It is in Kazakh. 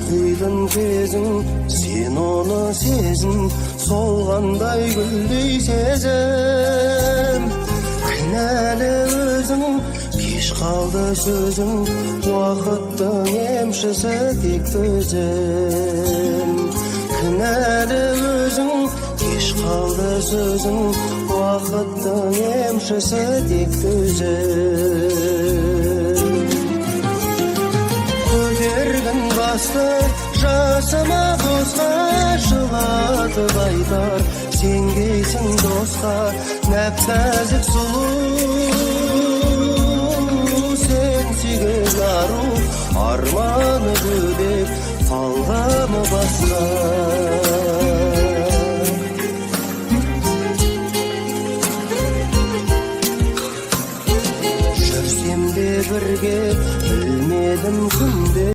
қидың кезің, сен оны сезін, солғандай гүлдей сезім. Кінәлі өзің, кеш қалды сөзің, уақыттың емшісі тек төзім. Кінәлі өзің, кеш қалды сөзің, уақыттың емшісі тек төзім. Көтергін басты жасыма босқа, жылатып айтар сенгейсің досқа. Нәп-нәзік сұлу сен сүйген ару, арманы бөлек қалғаны басқа. Жүрсем де бірге білмедім күнде